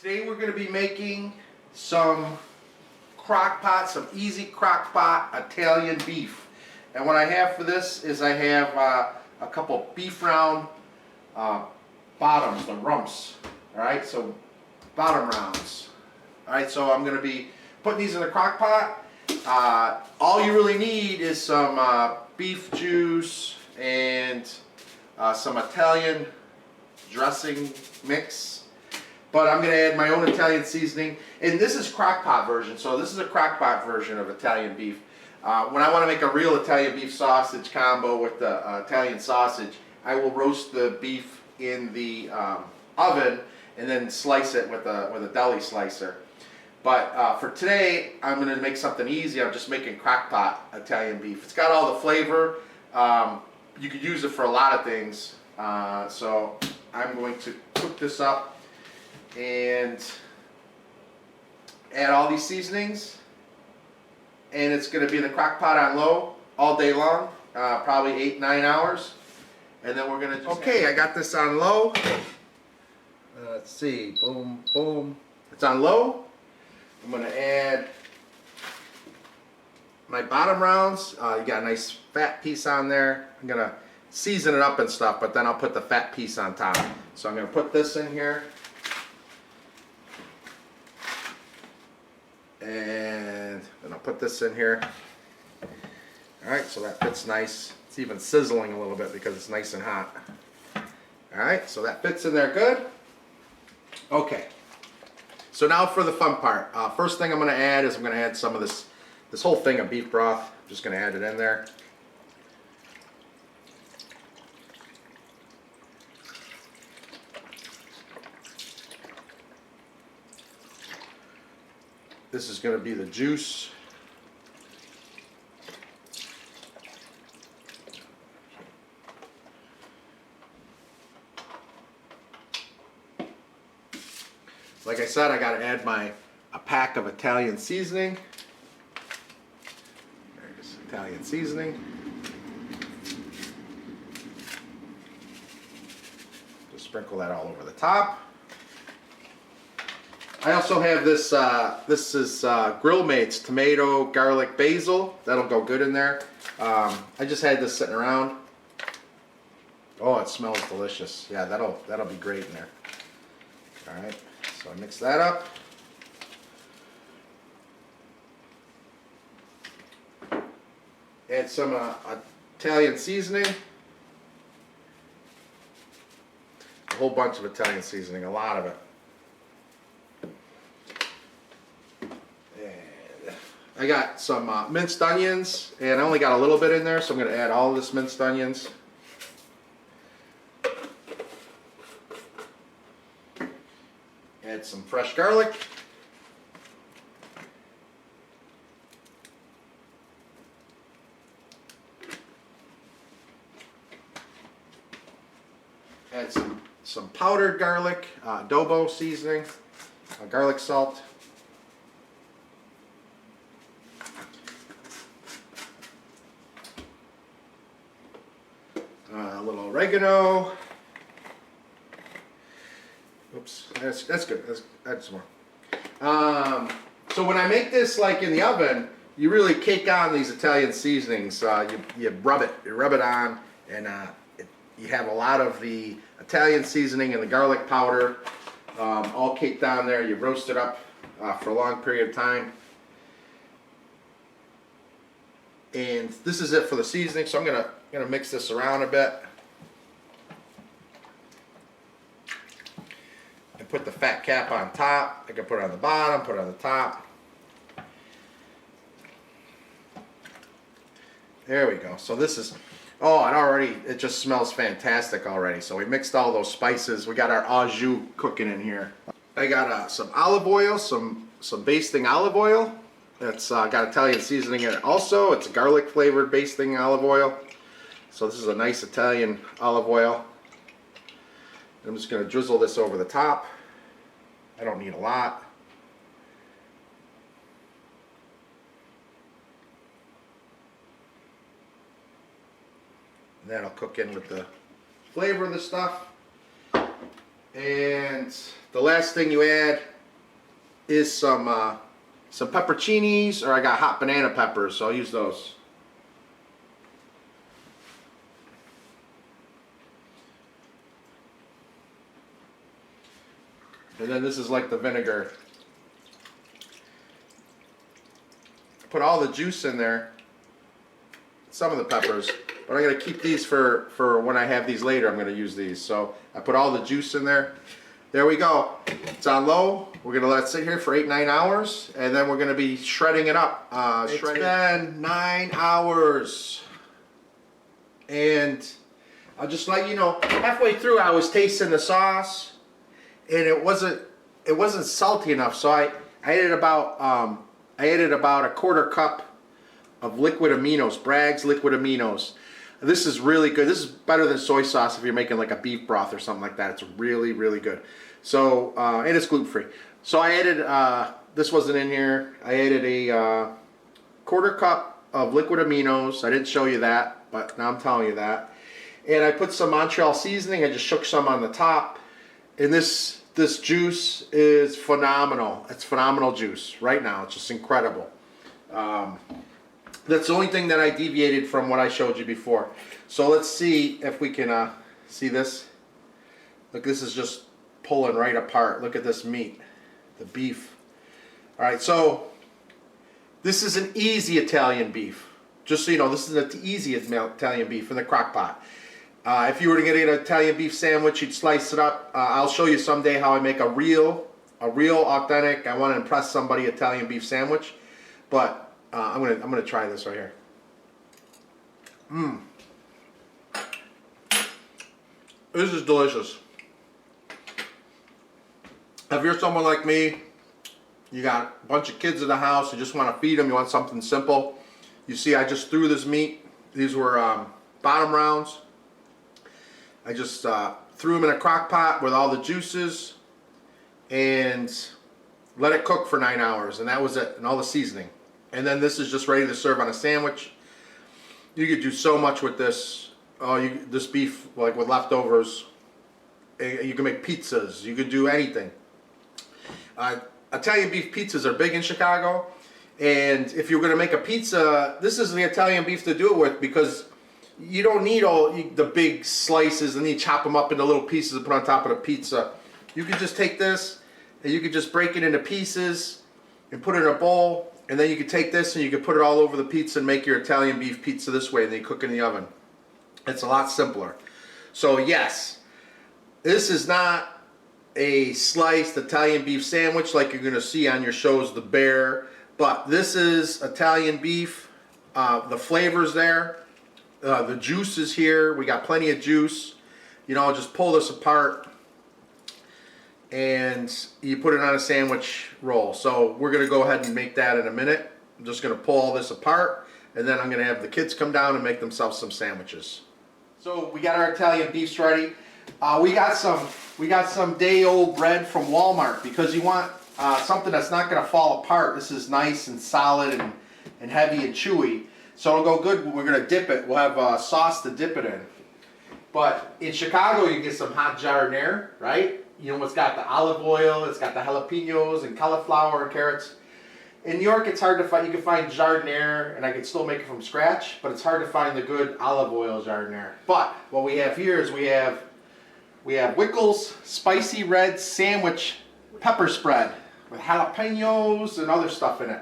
Today we're going to be making some some easy crock pot Italian beef. And what I have for this is I have a couple beef round bottoms, the rumps. Alright, so bottom rounds. Alright, so I'm going to be putting these in a crock pot. All you really need is some beef juice and some Italian dressing mix. But I'm going to add my own Italian seasoning. And this is crock pot version, so this is a crock pot version of Italian beef. When I want to make a real Italian beef sausage combo with the Italian sausage, I will roast the beef in the oven and then slice it with a deli slicer. But for today, I'm going to make something easy. I'm just making crock pot Italian beef. It's got all the flavor. You could use it for a lot of things. So I'm going to cook this up and add all these seasonings, and it's going to be in the crock pot on low all day long, probably 8-9 hours, and then we're going to okay, I got this on low. Let's see, boom, boom, it's on low. I'm going to add my bottom rounds. You got a nice fat piece on there. I'm going to season it up and stuff, but then I'll put the fat piece on top. So I'm going to put this in here. And then I'll put this in here. Alright, so that fits nice. It's even sizzling a little bit because it's nice and hot. Alright, so that fits in there good. Okay, so now for the fun part. First thing I'm going to add is I'm going to add some of this whole thing of beef broth. I'm just going to add it in there. This is going to be the juice. Like I said, I got to add a pack of Italian seasoning. There's Italian seasoning. Just sprinkle that all over the top. I also have this, this is Grill Mates tomato, garlic, basil. That'll go good in there. I just had this sitting around. Oh, it smells delicious. Yeah, that'll be great in there. Alright, so I mix that up. Add some Italian seasoning. A whole bunch of Italian seasoning, a lot of it. I got some minced onions, and I only got a little bit in there, so I'm going to add all of this minced onions. Add some fresh garlic. Add some powdered garlic, adobo seasoning, garlic salt. A little oregano. Oops, that's good. Let's add some more. So when I make this like in the oven, you really cake on these Italian seasonings. You rub it on, and you have a lot of the Italian seasoning and the garlic powder all caked on there. You roast it up for a long period of time. And this is it for the seasoning, so I'm gonna mix this around a bit and put the fat cap on top. I can put it on the bottom, put it on the top. There we go. So this is, oh, it just smells fantastic already. So we mixed all those spices. We got our au jus cooking in here. I got some olive oil, some basting olive oil. It's got Italian seasoning in it also. It's garlic flavored basting olive oil. So this is a nice Italian olive oil. I'm just going to drizzle this over the top. I don't need a lot. And that'll cook in with the flavor of the stuff. And the last thing you add is some pepperoncinis, or I got hot banana peppers, so I'll use those. And then this is like the vinegar. Put all the juice in there, some of the peppers, but I'm going to keep these for when I have these later. I'm going to use these. So I put all the juice in there. There we go. It's on low. We're going to let it sit here for 8-9 hours, and then we're going to be shredding it up. It's been 9 hours, and I'll just let you know, halfway through I was tasting the sauce, and it wasn't salty enough. So I added about a quarter cup of liquid aminos, Bragg's liquid aminos. This is really good. This is better than soy sauce if you're making like a beef broth or something like that. It's really, really good. So, and it's gluten-free. So I added, this wasn't in here, I added a quarter cup of liquid aminos. I didn't show you that, but now I'm telling you that. And I put some Montreal seasoning. I just shook some on the top. And this juice is phenomenal. It's phenomenal juice right now. It's just incredible. That's the only thing that I deviated from what I showed you before. So let's see if we can see this. Look, this is just pulling right apart. Look at this meat, the beef. All right, so this is an easy Italian beef. Just so you know, this is an easy Italian beef in the crock pot. If you were to get an Italian beef sandwich, you'd slice it up. I'll show you someday how I make a real authentic, I want to impress somebody, Italian beef sandwich. But I'm gonna try this right here. This is delicious. If you're someone like me, you got a bunch of kids in the house, you just want to feed them, you want something simple. You see, I just threw this meat. These were bottom rounds. I just threw them in a crock pot with all the juices and let it cook for 9 hours, and that was it, and all the seasoning. And then this is just ready to serve on a sandwich. You could do so much with this. This beef, like with leftovers. You can make pizzas. You could do anything. Italian beef pizzas are big in Chicago. And if you're going to make a pizza, this is the Italian beef to do it with, because you don't need all the big slices and then you chop them up into little pieces and put on top of the pizza. You could just take this and you could just break it into pieces and put it in a bowl. And then you could take this and you could put it all over the pizza and make your Italian beef pizza this way, and then you cook in the oven. It's a lot simpler. So yes, this is not a sliced Italian beef sandwich like you're going to see on your shows, The Bear, but this is Italian beef. The flavor's there. The juice is here. We got plenty of juice. You know, just pull this apart and you put it on a sandwich roll. So we're going to go ahead and make that in a minute. I'm just going to pull all this apart, and then I'm going to have the kids come down and make themselves some sandwiches. So we got our Italian beefs ready. We got some day-old bread from Walmart, because you want something that's not going to fall apart. This is nice and solid and heavy and chewy. So it'll go good when we're going to dip it. We'll have sauce to dip it in. But in Chicago, you get some hot giardiniera, right? You know, it's got the olive oil, it's got the jalapenos and cauliflower and carrots. In New York, it's hard to find. You can find giardiniera, and I can still make it from scratch, but it's hard to find the good olive oil giardiniera. But what we have here is we have Wickles Spicy Red Sandwich Pepper Spread with jalapenos and other stuff in it.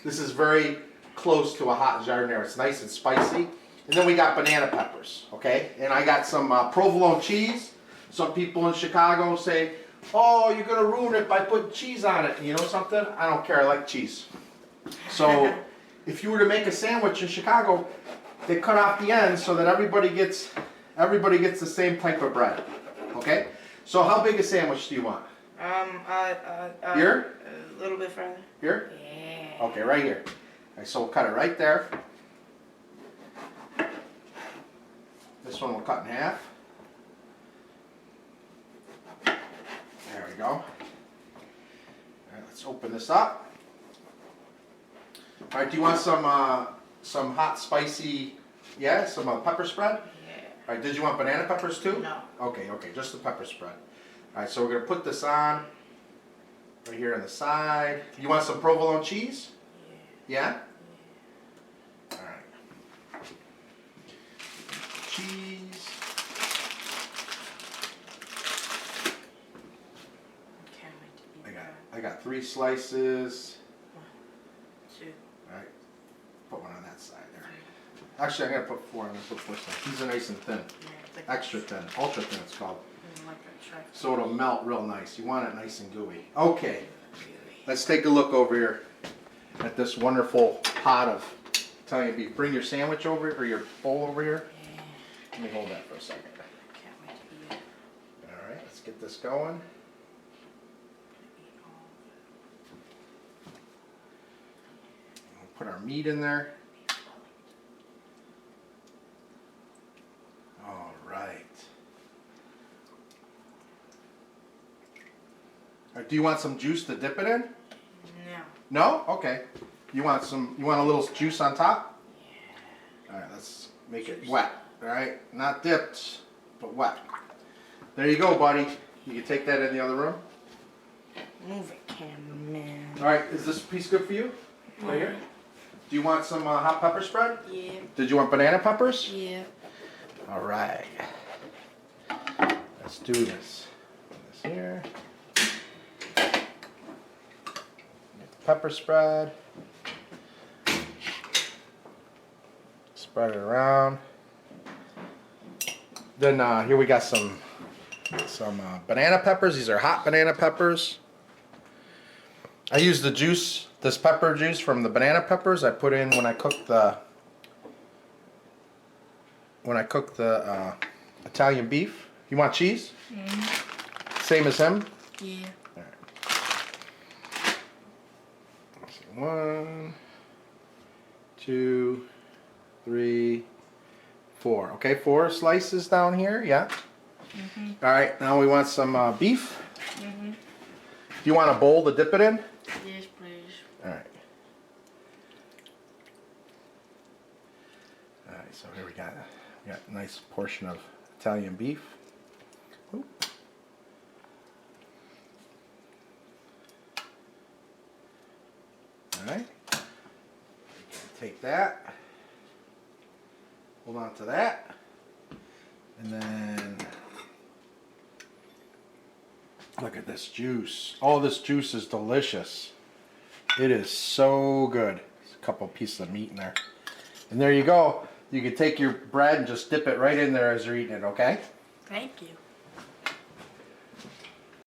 This is very close to a hot giardiniera. It's nice and spicy. And then we got banana peppers, okay? And I got some provolone cheese. Some people in Chicago say, oh, you're going to ruin it by putting cheese on it. You know something? I don't care. I like cheese. So if you were to make a sandwich in Chicago, they cut off the ends so that everybody gets the same type of bread. Okay? So how big a sandwich do you want? Here? A little bit further. Here? Yeah. Okay, right here. Okay, so we'll cut it right there. This one we'll cut in half. There we go. All right, let's open this up. All right, do you want some hot spicy, some pepper spread? Yeah. All right, did you want banana peppers too? No. Okay, just the pepper spread. All right, so we're gonna put this on right here on the side. You want some provolone cheese? Yeah? All right. Cheese. Can't wait to eat that. I got 3 slices. 1, 2, All right. Put one on that side there. Actually, I'm gonna put 4. I'm gonna put 4 slices. These are nice and thin. yeah, Extra thin. Ultra thin it's called. like a track. So it'll melt real nice. You want it nice and gooey. Okay. Let's take a look over here at this wonderful pot of Italian beef. Bring your sandwich over, or your bowl over here. Yeah, Let me hold that for a second. can't wait to eat it. All right, let's get this going. Eat all of We'll put our meat in there. All right. All right, do you want some juice to dip it in? it. No? No. Okay. You want a little juice on top? Yeah. All right, let's make it wet. All right, not dipped, but wet. There you go, buddy. You can take that in the other room. Move it, cameraman. All right, is this piece good for you? Right here. Do you want some hot pepper spread? Yeah. Did you want banana peppers? Yeah. All right. Let's do this. Put this here. Pepper spread. Spread it around. Then here we got some banana peppers. These are hot banana peppers. I use the juice, this pepper juice from the banana peppers. I put in when I cook the Italian beef. You want cheese? Same as him. Yeah. 1, 2, 3, 4. Okay, 4 slices down here. Yeah. All right. Now we want some beef. Do you want a bowl to dip it in? Yes, please. All right. All right. So here we got a nice portion of Italian beef. Oop. All right. Take that. Hold on to that. And then look at this juice. Oh, this juice is delicious. It is so good. There's a couple pieces of meat in there. And there you go. You can take your bread and just dip it right in there as you're eating it, okay? Thank you.